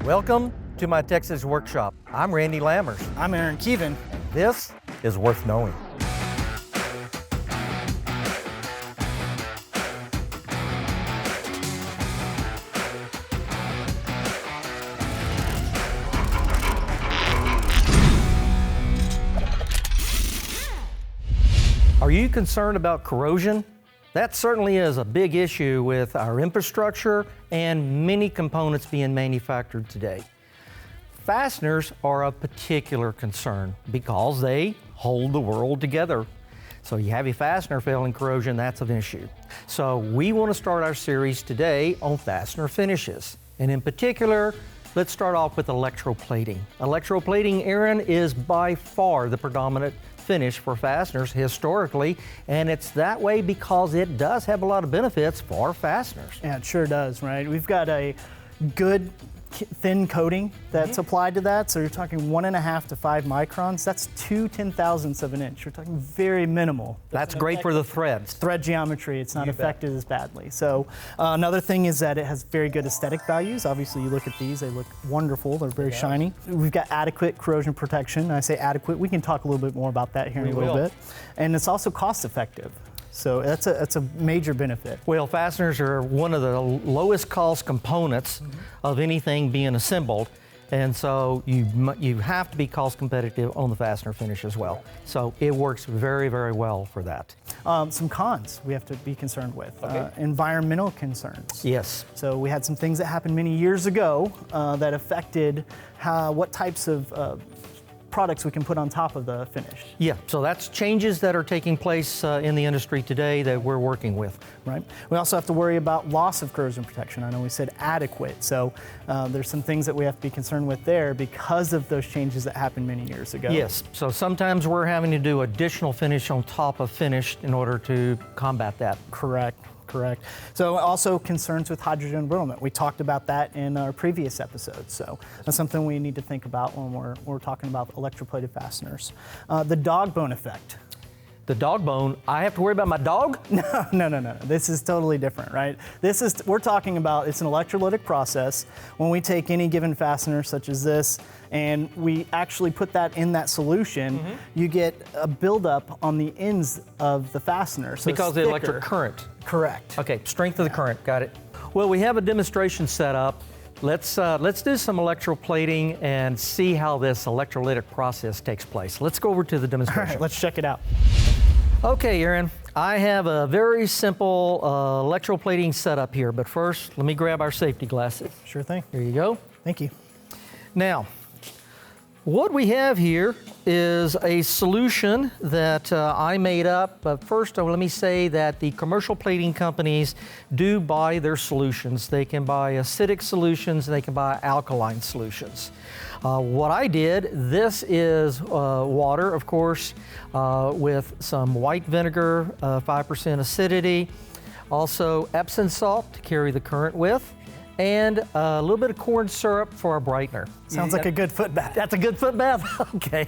Welcome to my Texas workshop. I'm Randy Lammers. I'm Aaron Keevan. This is Würth Knowing. Are you concerned about corrosion? That certainly is a big issue with our infrastructure and many components being manufactured today. Fasteners are a particular concern because they hold the world together. So you have a fastener failing corrosion, that's an issue. So we want to start our series today on fastener finishes. And in particular, let's start off with electroplating. Electroplating, Aaron, is by far the predominant finish for fasteners historically, and it's that way because it does have a lot of benefits for fasteners. Yeah, it sure does, right? We've got a good thin coating that's applied to that, so you're talking 1.5 to 5 microns. That's 2 10,000ths of an inch. You're talking very minimal. That's great for the threads. Thread geometry, it's not affected as badly. So another thing is that it has very good aesthetic values. Obviously, you look at these, they look wonderful. They're very shiny. We've got adequate corrosion protection. I say adequate, we can talk a little bit more about that here in a little bit. And it's also cost effective. So that's a major benefit. Well, fasteners are one of the lowest cost components of anything being assembled, and so you have to be cost competitive on the fastener finish as well. So it works very, very well for that. Some cons we have to be concerned with. Environmental concerns. Yes. So we had some things that happened many years ago that affected what types of products we can put on top of the finish. Yeah, so that's changes that are taking place in the industry today that we're working with. Right. We also have to worry about loss of corrosion protection. I know we said adequate, so there's some things that we have to be concerned with there because of those changes that happened many years ago. Yes, so sometimes we're having to do additional finish on top of finish in order to combat that. Correct. So also concerns with hydrogen embrittlement. We talked about that in our previous episodes. So that's something we need to think about when we're talking about electroplated fasteners. The dog bone effect. The dog bone, I have to worry about my dog? No. This is totally different, right? We're talking about, it's an electrolytic process. When we take any given fastener such as this, and we actually put that in that solution, you get a buildup on the ends of the fastener. So because of the electric current. Correct. Okay, strength of the current, got it. Well, we have a demonstration set up. Let's do some electroplating and see how this electrolytic process takes place. Let's go over to the demonstration. All right, let's check it out. Okay, Aaron, I have a very simple electroplating setup here, but first, let me grab our safety glasses. Sure thing. Here you go. Thank you. Now, what we have here is a solution that I made up. But first, let me say that the commercial plating companies do buy their solutions. They can buy acidic solutions, they can buy alkaline solutions. What I did, this is water, of course, with some white vinegar, 5% acidity, also Epsom salt to carry the current with, and a little bit of corn syrup for a brightener. Sounds like a good foot bath. That's a good foot bath? Okay.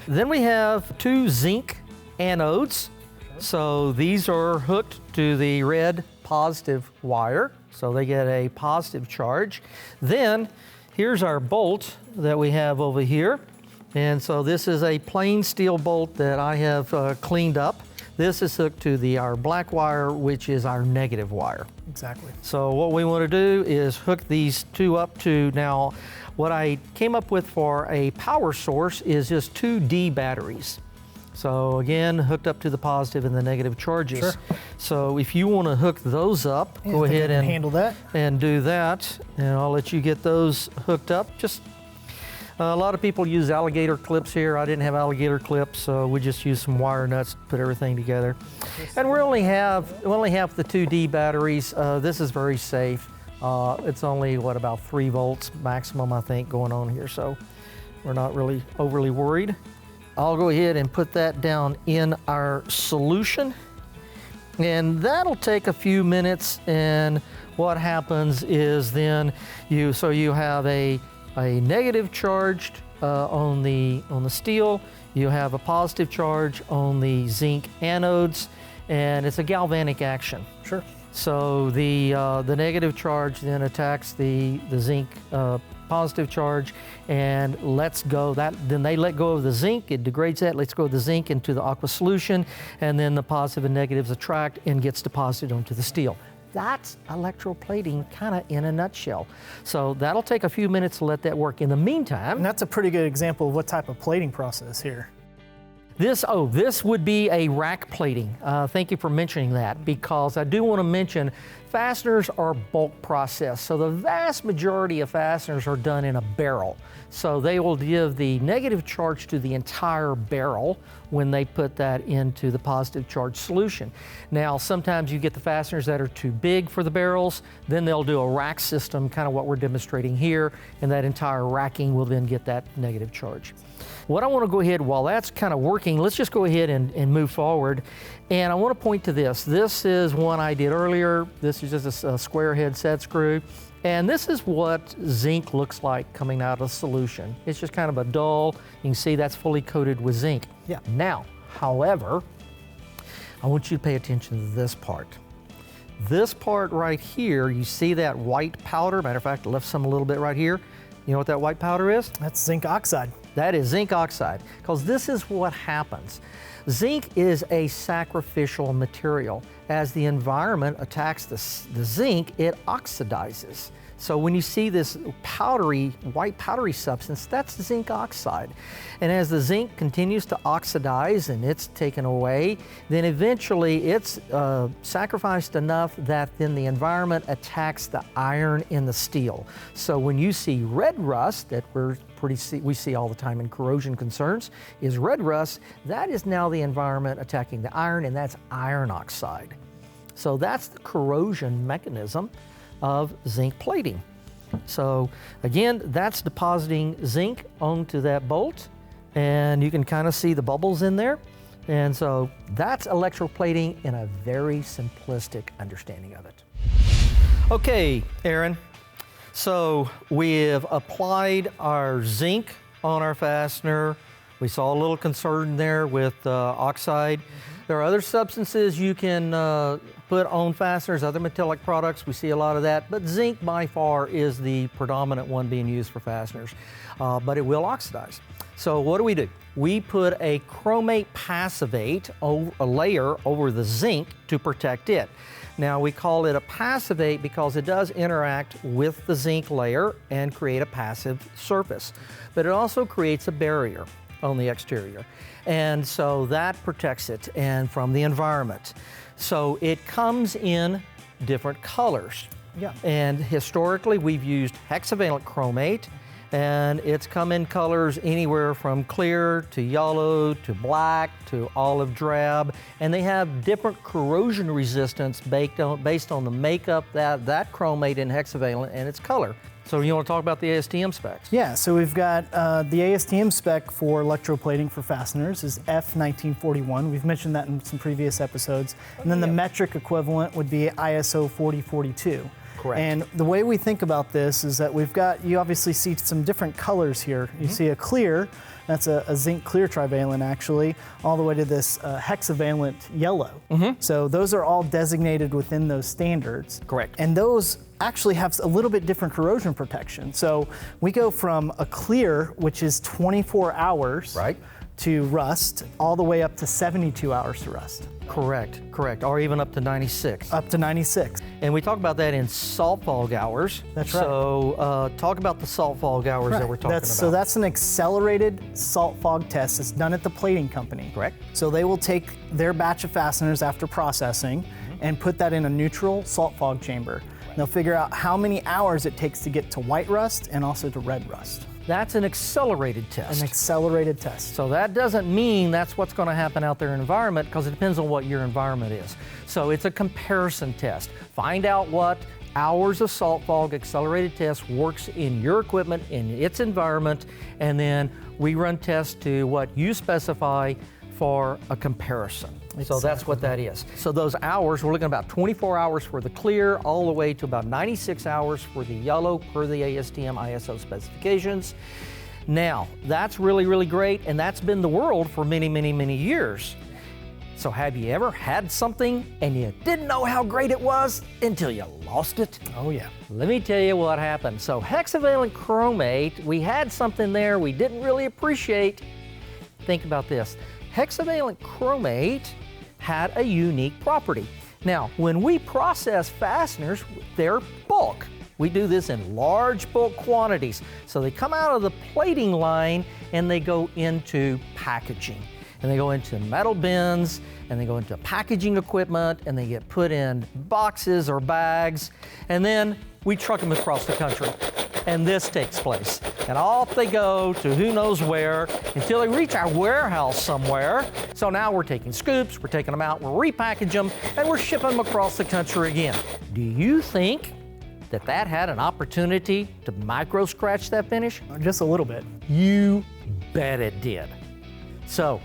Then we have 2 zinc anodes. So these are hooked to the red positive wire, so they get a positive charge. Then here's our bolt that we have over here. And so this is a plain steel bolt that I have cleaned up. This is hooked to our black wire, which is our negative wire. Exactly. So what we want to do is hook these 2 up to, now what I came up with for a power source is just 2 D batteries. So again, hooked up to the positive and the negative charges. Sure. So if you want to hook those up, go ahead and handle that and do that, and I'll let you get those hooked up. Just a lot of people use alligator clips here. I didn't have alligator clips, so we just use some wire nuts to put everything together. And we only have the 2 D batteries. This is very safe. It's only about 3 volts maximum, I think, going on here. So we're not really overly worried. I'll go ahead and put that down in our solution, and that'll take a few minutes. And what happens is then you have a negative charge on the steel, you have a positive charge on the zinc anodes, and it's a galvanic action. Sure. So the negative charge then attacks the zinc positive charge and then they let go of the zinc, it degrades that, lets go of the zinc into the aqueous solution, and then the positive and negatives attract and gets deposited onto the steel. That's electroplating kind of in a nutshell. So that'll take a few minutes to let that work. In the meantime, And that's a pretty good example of what type of plating process here. this would be a rack plating. Thank you for mentioning that, because I do want to mention fasteners are bulk process. So the vast majority of fasteners are done in a barrel. So they will give the negative charge to the entire barrel when they put that into the positive charge solution. Now, sometimes you get the fasteners that are too big for the barrels, then they'll do a rack system, kind of what we're demonstrating here, and that entire racking will then get that negative charge. What I want to go ahead, while that's kind of working, let's just go ahead and move forward. And I want to point to this. This is one I did earlier. This is just a square head set screw. And this is what zinc looks like coming out of the solution. It's just kind of a dull, you can see that's fully coated with zinc. Yeah. Now, however, I want you to pay attention to this part. This part right here, you see that white powder? Matter of fact, I left some a little bit right here. You know what that white powder is? That's zinc oxide. That is zinc oxide, because this is what happens. Zinc is a sacrificial material. As the environment attacks the zinc, it oxidizes. So when you see this white powdery substance, that's zinc oxide. And as the zinc continues to oxidize and it's taken away, then eventually it's sacrificed enough that then the environment attacks the iron in the steel. So when you see red rust that we see all the time in corrosion concerns, is red rust, that is now the environment attacking the iron, and that's iron oxide. So that's the corrosion mechanism of zinc plating. So again, that's depositing zinc onto that bolt, and you can kind of see the bubbles in there. And so that's electroplating in a very simplistic understanding of it. Okay, Aaron, so we've applied our zinc on our fastener. We saw a little concern there with oxide. There are other substances you can put on fasteners, other metallic products. We see a lot of that, but zinc by far is the predominant one being used for fasteners, but it will oxidize. So what do? We put a chromate passivate, a layer over the zinc to protect it. Now we call it a passivate because it does interact with the zinc layer and create a passive surface, but it also creates a barrier on the exterior. And so that protects it and from the environment. So it comes in different colors. Yeah. And historically we've used hexavalent chromate, and it's come in colors anywhere from clear to yellow to black to olive drab, and they have different corrosion resistance based on the makeup that chromate in hexavalent and its color. So you want to talk about the ASTM specs? Yeah, so we've got the ASTM spec for electroplating for fasteners is F1941. We've mentioned that in some previous episodes. And then the metric equivalent would be ISO 4042. Correct. And the way we think about this is that you obviously see some different colors here. You see a clear, that's a zinc clear trivalent actually, all the way to this hexavalent yellow. So those are all designated within those standards. Correct. And those actually have a little bit different corrosion protection. So we go from a clear, which is 24 hours to rust, all the way up to 72 hours to rust. Correct, or even up to 96. Up to 96. And we talk about that in salt fog hours. That's right. So talk about the salt fog hours that we're talking about. So that's an accelerated salt fog test. It's done at the plating company. Correct. So they will take their batch of fasteners after processing and put that in a neutral salt fog chamber. They'll figure out how many hours it takes to get to white rust and also to red rust. That's an accelerated test. An accelerated test. So that doesn't mean that's what's going to happen out there in the environment, because it depends on what your environment is. So it's a comparison test. Find out what hours of salt fog accelerated test works in your equipment, in its environment, and then we run tests to what you specify for a comparison. Exactly. So that's what that is. So those hours, we're looking at about 24 hours for the clear, all the way to about 96 hours for the yellow per the ASTM ISO specifications. Now, that's really, really great, and that's been the world for many, many, many years. So have you ever had something and you didn't know how great it was until you lost it? Oh yeah. Let me tell you what happened. So hexavalent chromate, we had something there we didn't really appreciate. Think about this. Hexavalent chromate had a unique property. Now, when we process fasteners, they're bulk. We do this in large bulk quantities. So they come out of the plating line and they go into packaging. And they go into metal bins, and they go into packaging equipment, and they get put in boxes or bags, and then we truck them across the country. And this takes place. And off they go to who knows where until they reach our warehouse somewhere. So now we're taking scoops, we're taking them out, we're repackaging them, and we're shipping them across the country again. Do you think that that had an opportunity to micro scratch that finish? Just a little bit. You bet it did. So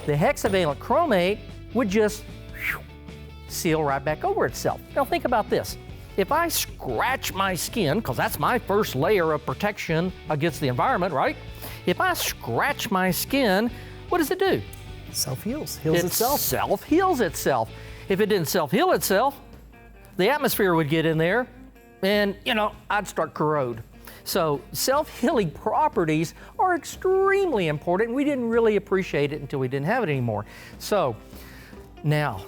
the hexavalent chromate would just seal right back over itself. Now think about this. If I scratch my skin, because that's my first layer of protection against the environment, right? If I scratch my skin, what does it do? Self-heals, heals It itself. self-heals itself. If it didn't self-heal itself, the atmosphere would get in there and, I'd start corrode. So self-healing properties are extremely important. We didn't really appreciate it until we didn't have it anymore. So now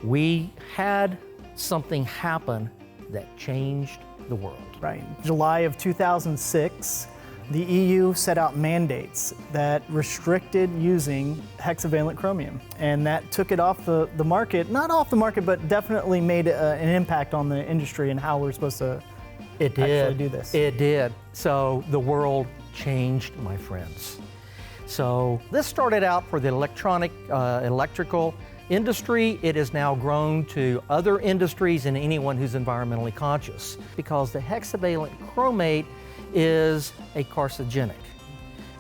we had something happen that changed the world. Right. July of 2006, the EU set out mandates that restricted using hexavalent chromium. And that took it off the market, not off the market, but definitely made an impact on the industry and how we're supposed to actually do this. It did. So the world changed, my friends. So this started out for the electrical industry. It has now grown to other industries and anyone who's environmentally conscious, because the hexavalent chromate is a carcinogenic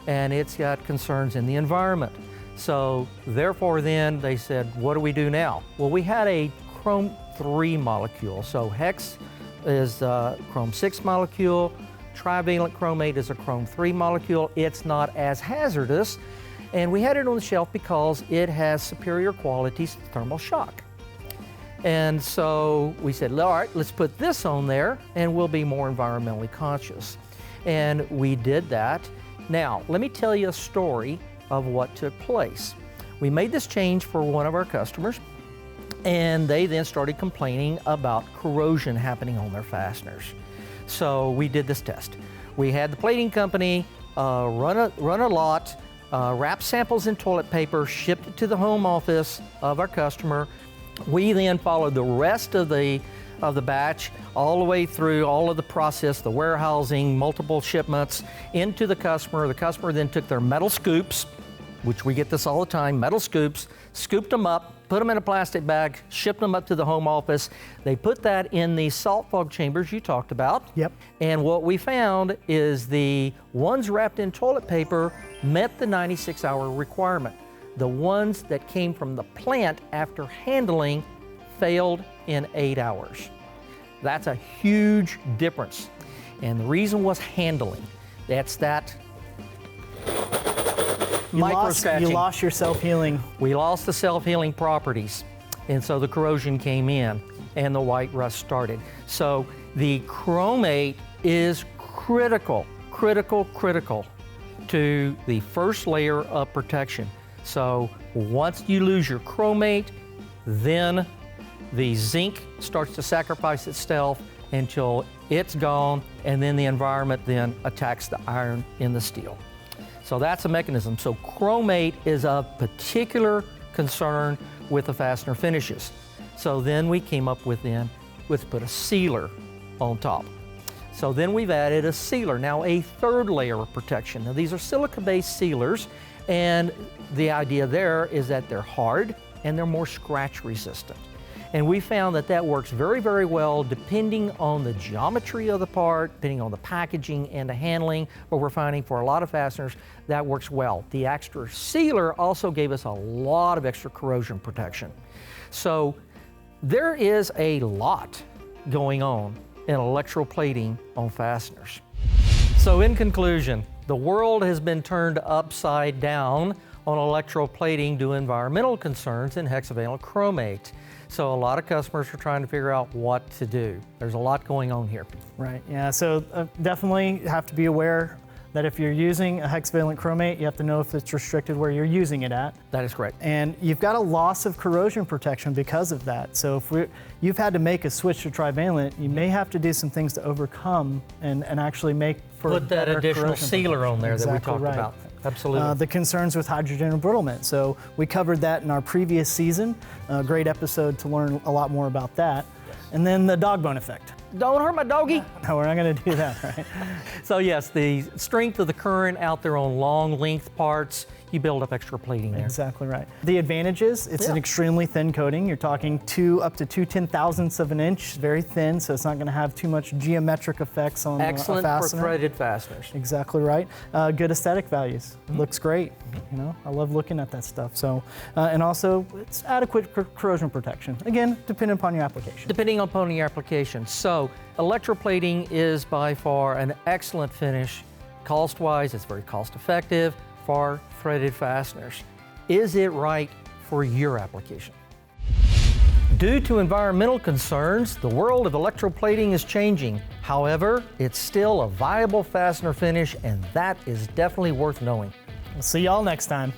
and it's got concerns in the environment. So therefore then they said, what do we do now? Well, we had a chrome 3 molecule. So hex is a chrome 6 molecule, trivalent chromate is a chrome 3 molecule. It's not as hazardous, and we had it on the shelf because it has superior qualities to thermal shock. And so we said, all right, let's put this on there and we'll be more environmentally conscious. And we did that. Now, let me tell you a story of what took place. We made this change for one of our customers, and they then started complaining about corrosion happening on their fasteners. So we did this test. We had the plating company run a lot, wrap samples in toilet paper, shipped it to the home office of our customer. We then followed the rest of the batch all the way through all of the process, the warehousing, multiple shipments into the customer. The customer then took their metal scoops, which we get this all the time, metal scoops, scooped them up, put them in a plastic bag, shipped them up to the home office. They put that in the salt fog chambers you talked about. Yep. And what we found is the ones wrapped in toilet paper met the 96-hour requirement. The ones that came from the plant after handling failed in 8 hours. That's a huge difference. And the reason was handling. That's that You lost your self-healing. We lost the self-healing properties. And so the corrosion came in and the white rust started. So the chromate is critical to the first layer of protection. So once you lose your chromate, then the zinc starts to sacrifice itself until it's gone, and then the environment then attacks the iron in the steel. So that's a mechanism. So chromate is of particular concern with the fastener finishes. So then we came up with let's put a sealer on top. So then we've added a sealer, now a third layer of protection. Now these are silica-based sealers, and the idea there is that they're hard and they're more scratch resistant. And we found that that works very, very well depending on the geometry of the part, depending on the packaging and the handling, but we're finding for a lot of fasteners that works well. The extra sealer also gave us a lot of extra corrosion protection. So there is a lot going on in electroplating on fasteners. So in conclusion, the world has been turned upside down on electroplating due to environmental concerns in hexavalent chromate. So a lot of customers are trying to figure out what to do. There's a lot going on here. Right, yeah, so definitely have to be aware that if you're using a hexavalent chromate, you have to know if it's restricted where you're using it at. That is correct. And you've got a loss of corrosion protection because of that. So if you've had to make a switch to trivalent, you may have to do some things to overcome and actually make for Put that better additional corrosion sealer on there Exactly that we talked right. about. Absolutely. The concerns with hydrogen embrittlement. So we covered that in our previous season. A great episode to learn a lot more about that. Yes. And then the dog bone effect. Don't hurt my doggy. No, we're not going to do that, right? So yes, the strength of the current out there on long length parts, you build up extra plating there. Exactly right. The advantages, it's an extremely thin coating. You're talking up to 2/10,000ths of an inch, very thin, so it's not going to have too much geometric effects on Excellent a for fastener. threaded fasteners. Exactly right. Good aesthetic values. Looks great. You know, I love looking at that stuff. So, and also it's adequate corrosion protection. Again, depending upon your application. Depending upon your application. So electroplating is by far an excellent finish. Cost-wise, it's very cost-effective for threaded fasteners. Is it right for your application? Due to environmental concerns, the world of electroplating is changing. However, it's still a viable fastener finish, and that is definitely worth knowing. We'll see y'all next time.